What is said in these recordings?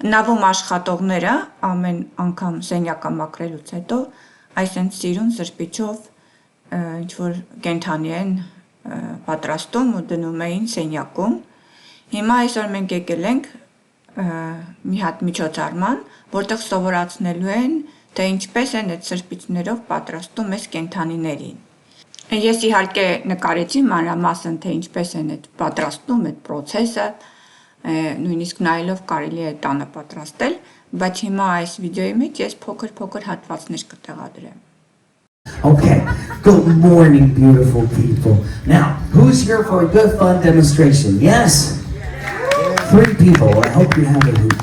Նավում աշխատողները ամեն անգամ սենյակը մաքրելուց հետո այսենց սիրուն սրբիչով ինչ-որ կենդանի են պատրաստում ու դնում էին սենյակում։ Հիմա այսօր մենք եկել ենք մի հատ միջոցառման, որտեղ սովորացնելու են, թե ինչպես են այդ սրբիչներով պատրաստում այս կենդանիներին։ Ես իհարկե նկարեցի մանրամասն, թե ինչպես են այդ պատրաստում, այդ process-ը, նույնիսկ նայելով կարելի է տանը պատրաստել, բայց հիմա այս վիդեոյի մեջ ես փոքր հատվածներ կտեղադրեմ։ Okay, good morning, beautiful people. Now, who's here for a good fun demonstration? Yes? 3 people. I hope you have a hoot.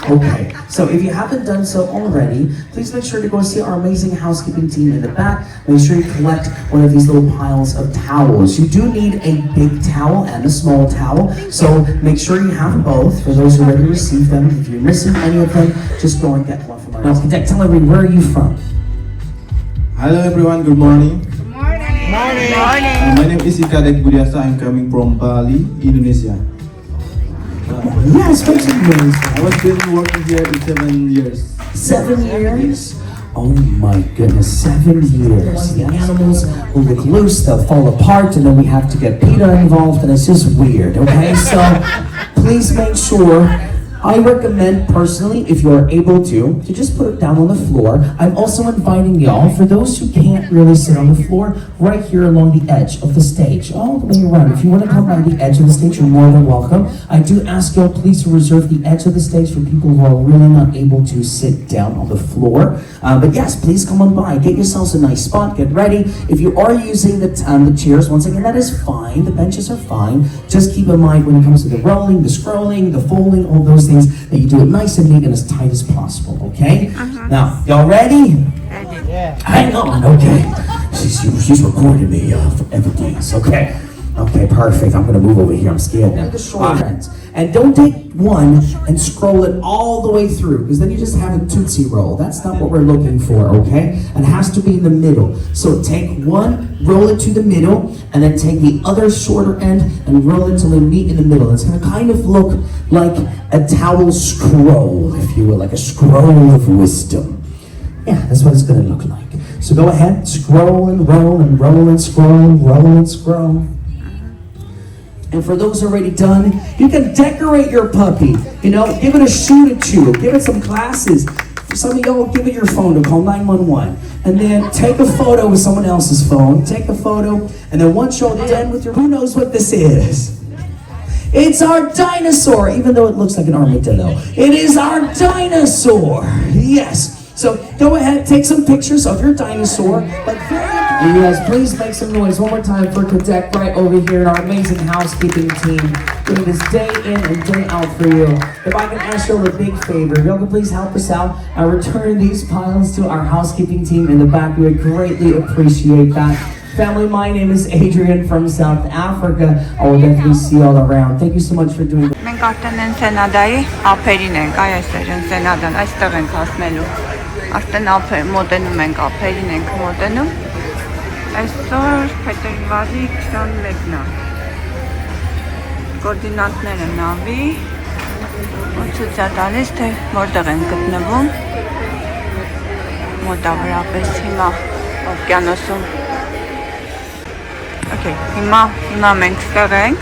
Okay, so if you haven't done so already, please make sure to go see our amazing housekeeping team in the back. Make sure you collect one of these little piles of towels. You do need a big towel and a small towel, so make sure you have both for those who are ready to receive them. If you're missing any of them, just go and get one from our house. Tell everyone, where are you from? Hello everyone, good morning. Good morning. Morning. My name is Ikadek Budiasa. I'm coming from Bali, Indonesia. Yes, make some noise. I was been working here in 7 years. 7 years? Oh my goodness, 7 years. The animals will get loose, they'll fall apart, and then we have to get PETA involved, and it's just weird, okay? So please make sure, I recommend personally, if you are able to just put it down on the floor. I'm also inviting y'all, for those who can't really sit on the floor, right here along the edge of the stage, all the way around. If you want to come by the edge of the stage, you're more than welcome. I do ask y'all please to reserve the edge of the stage for people who are really not able to sit down on the floor. But yes, please come on by, get yourselves a nice spot, get ready. If you are using the chairs, once again, that is fine, the benches are fine. Just keep in mind when it comes to the rolling, the scrolling, the folding, all those things, that you do it nice and neat and as tight as possible, okay? Now, y'all ready? Ready. Yeah. Hang on, okay. She's recording me for evidence, okay? Okay, perfect. I'm gonna move over here. I'm scared now. The short ends. And don't take one and scroll it all the way through, because then you just have a Tootsie Roll. That's not what we're looking for, okay? It has to be in the middle. So take one, roll it to the middle, and then take the other shorter end and roll it till they meet in the middle. It's gonna kind of look like a towel scroll, if you will, like a scroll of wisdom. Yeah, that's what it's gonna look like. So go ahead, scroll and roll and roll and scroll, roll and scroll. And for those already done, you can decorate your puppy. You know, give it a shoe to chew, give it some glasses. For some of y'all, give it your phone to call 911. And then take a photo with someone else's phone. Take a photo, and then once you're done with your, who knows what this is? It's our dinosaur, even though it looks like an armadillo. It is our dinosaur, yes. So go ahead, take some pictures of your dinosaur, but yes, please make some noise one more time for Kadek right over here and our amazing housekeeping team doing this day in and day out for you. If I can ask you a big favor, y'all can please help us out and return these piles to our housekeeping team in the back. We would greatly appreciate that. Family, my name is Adrian from South Africa. I will definitely see you all around. Thank you so much for doing that. Մենք արդեն են Սենադայի ափերին ենք, այստեղ են Սենադան, այստեղ ենք հասնելու։ Արդեն մոտենում ենք, ափերին ենք մոտենում։ Այսօր փետրվարի 21-ն է։ Կոորդինատները նավի, ցույց է տալիս, թե որտեղ են գտնվում։ Մոտավորապես հիմա օվկիանոսում։ Okay, հիմա մենք ստեղ ենք,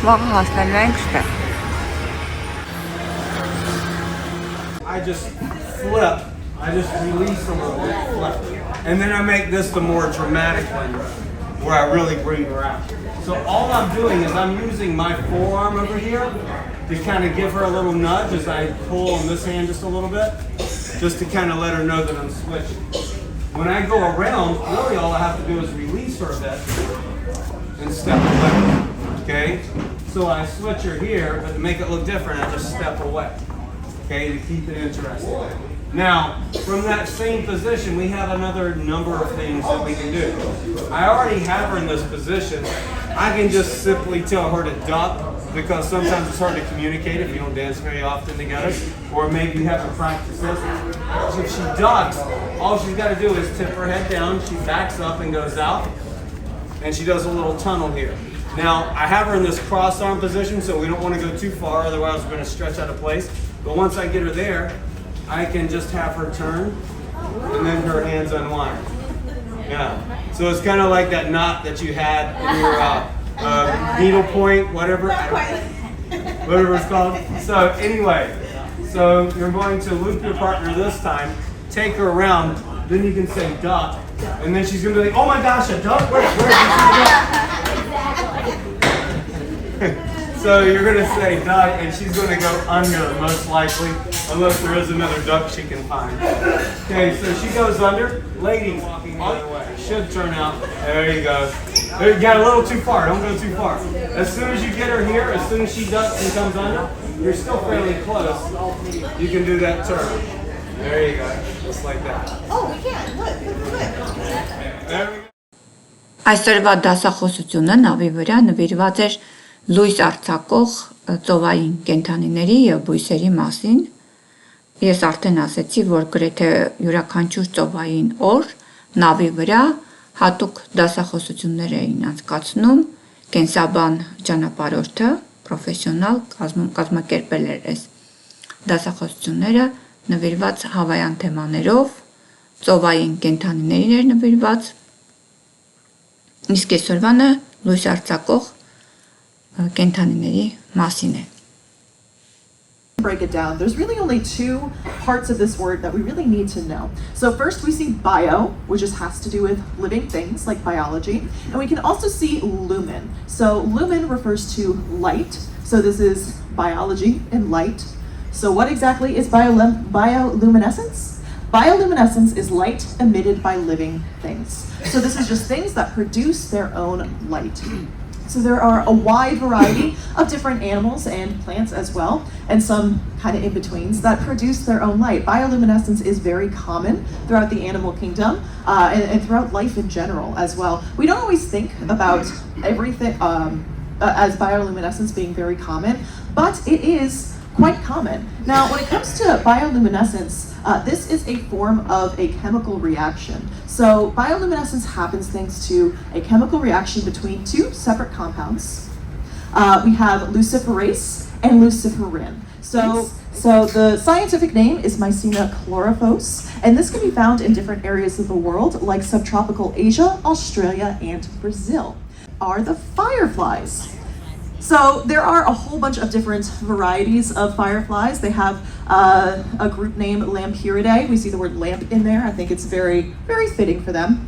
վաղը հասնելու ենք ստեղ։ I just flip, I just release a little bit, flip. And then I make this the more dramatic one, where I really bring her out. So all I'm doing is I'm using my forearm over here to kind of give her a little nudge as I pull on this hand just a little bit, just to kind of let her know that I'm switching. When I go around, really all I have to do is release her a bit and step away, okay? So I switch her here, but to make it look different, I just step away, okay, to keep it interesting. Now, from that same position, we have another number of things that we can do. I already have her in this position. I can just simply tell her to duck, because sometimes it's hard to communicate if you don't dance very often together, or maybe you haven't practiced this. So if she ducks, all she's got to do is tip her head down, she backs up and goes out, and she does a little tunnel here. Now, I have her in this cross arm position, so we don't want to go too far, otherwise we're going to stretch out of place. But once I get her there, I can just have her turn, and then her hands unwind. Yeah. So it's kind of like that knot that you had in your needle point, whatever it's called. So anyway, so you're going to loop your partner this time, take her around, then you can say duck, and then she's going to be like, oh my gosh, a duck? Where is a So you're going to say duck, and she's going to go under, most likely, unless there is another duck she can find. Okay, so she goes under. Ladies, walking the other way. Should turn out. There you go. There, you got a little too far. Don't go too far. As soon as you get her here, as soon as she ducks and comes under, you're still fairly close. You can do that turn. There you go. Just like that. Oh, we can. Look. There we go. Այսօրվա դասախոսությունը նավի վրա նվիրված էր լույս արձակող ծովային կենդանիների եւ բույսերի մասին։ Ես արդեն ասացի, որ գրեթե յուրաքանչյուր ծովային օր նավի վրա հատուկ դասախոսություններ էին անցկացնում կենսաբան ճանապարհորդը, պրոֆեսիոնալ կազմակերպել էր այս դասախոսությունները նվիրված հավայան թեմաներով, ծովային կենդանիներին էր նվիրված, իսկ այսօրվանը լույս արձակող կենդանիների մասին է։ Break it down. There's really only two parts of this word that we really need to know. So first we see bio, which just has to do with living things like biology. And we can also see lumen. So lumen refers to light. So this is biology and light. So what exactly is bioluminescence? Bioluminescence is light emitted by living things. So this is just things that produce their own light. So there are a wide variety of different animals and plants as well, and some kind of in-betweens that produce their own light. Bioluminescence is very common throughout the animal kingdom and throughout life in general as well. We don't always think about everything as bioluminescence being very common, but it is quite common. Now, when it comes to bioluminescence, this is a form of a chemical reaction. So bioluminescence happens thanks to a chemical reaction between two separate compounds. We have luciferase and luciferin. So the scientific name is Mycena chlorophyllus, and this can be found in different areas of the world, like subtropical Asia, Australia, and Brazil. Are the fireflies. So there are a whole bunch of different varieties of fireflies. They have a group named Lampyridae. We see the word lamp in there. I think it's very, very fitting for them.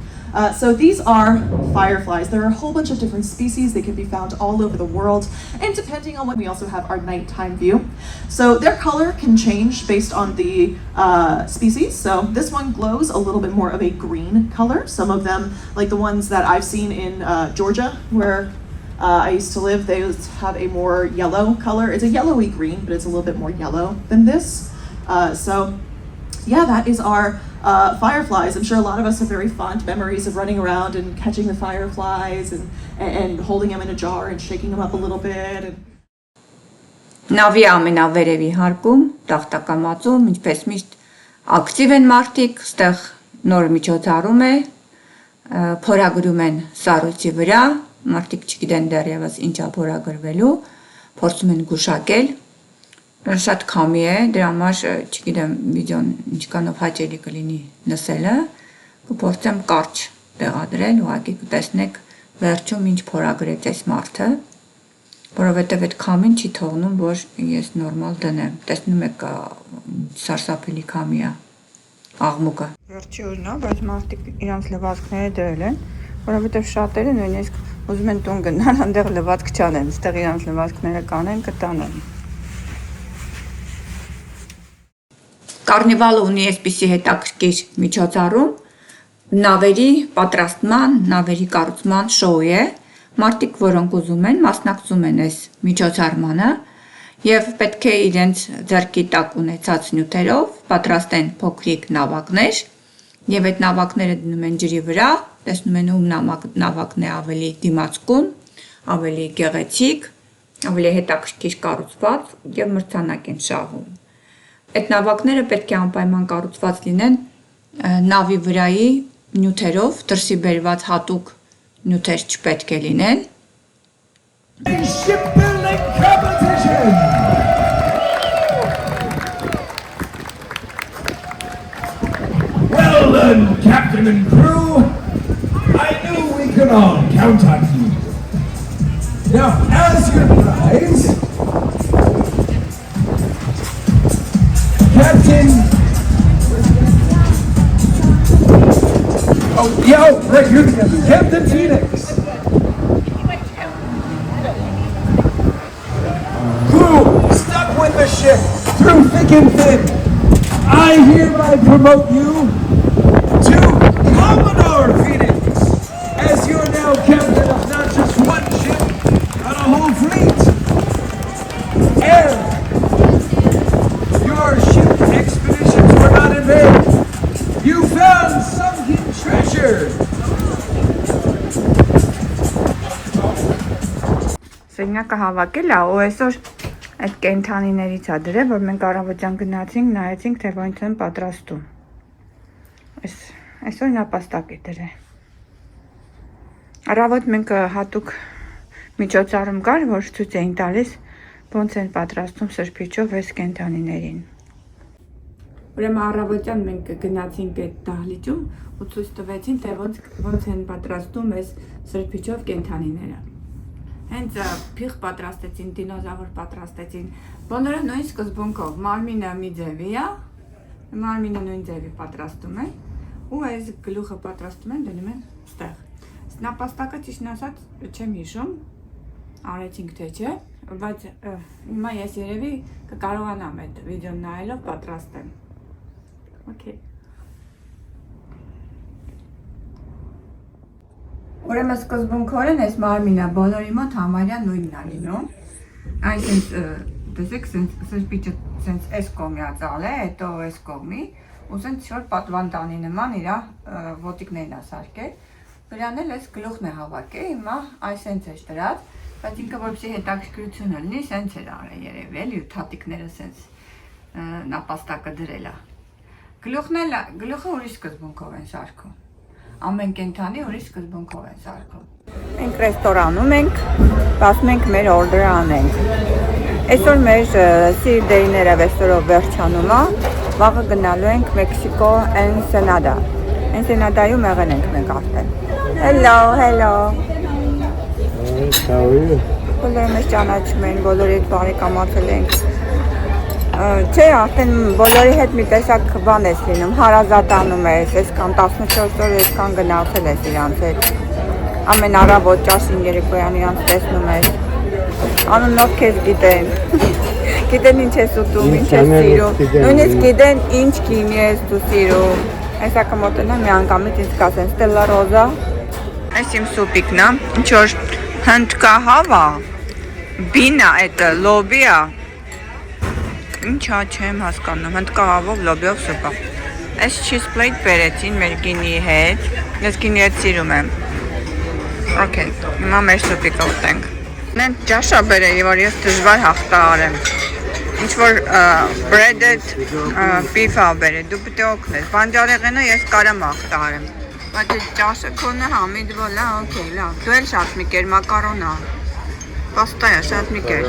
So these are fireflies. There are a whole bunch of different species. They can be found all over the world. And depending on what, we also have our nighttime view. So their color can change based on the species. So this one glows a little bit more of a green color. Some of them, like the ones that I've seen in Georgia, where I used to live, they have a more yellow color. It's a yellowy green, but it's a little bit more yellow than this. So yeah, that is our fireflies. I'm sure a lot of us have very fond memories of running around and catching the fireflies and holding them in a jar and shaking them up a little bit. Նավի ամենավերևի հարկում, տախտակամածում, ինչպես միշտ ակտիվ են մարդիկ, ստեղ նոր միջոցառում է, փորագրում են սառույցի վրա, մարդիկ չգիտեն դեռևս ինչա փորագրվելու, փորձում են գուշակել, շատ քամի է, դրա համար չգիտեմ վիդեոն ինչքանով հաճելի կլինի լսելը, կփորձեմ կարճ տեղադրել, ուղղակի կտեսնեք վերջում ինչ փորագրեց այս մարդը, որովհետև այդ քամին չի թողնում, որ ես նորմալ դնեմ, տեսնում եք սարսափելի քամի է, աղմուկը։ Վերջի օրն է, բայց մարդիկ իրանց լվացքները դրել են, որովհետև շատերը նույնիսկ ուզում են տուն գնալ, այնտեղ լվացք չանեն, այստեղ իրանց լվացքները կանեն, կտանեն։ Կարնիվալը ունի այսպիսի հետաքրքիր միջոցառում, նավերի պատրաստման, նավերի կառուցման շոու է, մարդիկ, որոնք ուզում են, մասնակցում են այս միջոցառմանը եւ պետք է իրենց ձեռքի տակ ունեցած նյութերով պատրաստեն փոքրիկ նավակներ եւ այդ նավակները դնում են ջրի վրա, տեսնում են ում նավակն է ավելի դիմացկուն, ավելի գեղեցիկ, ավելի հետաքրքիր կառուցված եւ մրցանակ են շահում։ Այդ նավակները պետք է անպայման կառուցված լինեն նավի վրայի նյութերով, դրսի բերված հատուկ նյութեր չպետք է լինեն, Shipbuilding competition! Well done, Captain and crew. I knew we could all count on you. Now, as your prize, Captain. Oh, yeah, right here together. Captain Phoenix. Crew, stuck with the ship through thick and thin. I hereby promote you to Commodore Phoenix, as you're now captain of not just one ship, but a whole fleet. And your ship expeditions were not in vain. You found sunken treasure. Սենյակը հավաքել է, ու այսօր այդ կենթանիներից է դրել, որ մենք առավոտյան գնացինք, նայեցինք, թե ոնց են պատրաստում։ Այսօր նապաստակ է դրել։ Առավոտ մենք հատուկ միջոցառում կար, որ ցույց էին տալիս, ոնց են պատրաստում սրբիչով այս կենթանիներին։ Ուրեմն առավոտյան մենք գնացինք այդ դահլիճում ու ցույց տվեցին, թե ոնց են պատրաստում այս սրբիչով կենթանիները։ Հենց փիղ պատրաստեցին, դինոզավր պատրաստեցին, բոլորը նույն սկզբունքով, մարմինը մի ձևի է, մարմինը նույն ձևի պատրաստում են, ու այս գլուխը պատրաստում են, դնում են ստեղ։ Նապաստակը ճիշտն ասած չեմ հիշում, արեցինք թե չէ, բայց հիմա ես երևի կկարողանամ այդ վիդեոն նայելով պատրաստեմ։ Okay. Ուրեմն սկզբունքորեն այս մարմինը բոլորի մոտ համարյա նույնն է լինում։ Այսինքն տեսեք, սրբիչը սենց այս կողմի ածալ է, հետո այս կողմի, ու սենց շոր պատվանդանի նման իր ոտիկներն է սարքել։ Վրան էլ այս գլուխն է հավաքել, հիմա այս սենց է դրած, բայց ինքը որպեսզի հետաքրքրություն լինի, սենց էր արել երևի, էլի ու թաթիկները սենց նապաստակը դրել է։ Գլուխը ուրիշ սկզբունքով են սարքում։ Ամեն կենթանի ուրիշ սկզբունքով են սարքում։ Մենք ռեստորանում ենք, ասում ենք մեր օրդերը անենք։ Այսօր մեր սիրդեյները վեստորով վերջանում է, վաղը գնալու ենք Մեքսիկո Ensenada։ Ensenada-ում եղել ենք մենք արդեն։ Hello։ Բոլորը մեզ ճանաչում են, բոլորի հետ բարեկամացել ենք։ Չէ, արդեն բոլորի հետ մի տեսակ բան ես լինում, հարազատանում ես, այսքան 14 օր այսքան գնացել ես իրանց հետ։ Ամեն առավոտ ճաշին երեկոյան իրանց տեսնում ես։ Անունով քեզ գիտեն։ Գիտեն ինչ ես ուտում, ինչ ես սիրում։ Նույնիսկ գիտեն ինչ գինի ես դու սիրում։ Այսա կմոտենամ մի անգամից ինձ կասեն Ստելլա Ռոզա։ Այս իմ սուպիկն է, ինչ որ հնդկահավ է, բին է, այդ լոբի է։ Ինչա չեմ հասկանում, հնդկահավով լոբիով սուպա։ Այս cheese plate բերեցին մեր գինի հետ, ես գինի հետ սիրում եմ։ Okay, հիմա մեր սուպիկը ուտենք։ Նեն ճաշա բերել, որ ես դժվար հաղթահարեմ։ Ինչ որ breaded beef-ա բերել, դու պետք է օգնես։ Բանջարեղենը ես կարամ հաղթահարեմ։ Բայց այս ճաշը քոնը համիդ վոլա, okay, լավ։ Դու էլ շատ մի կեր մակարոնա։ Պաստա է շատ մի կեր։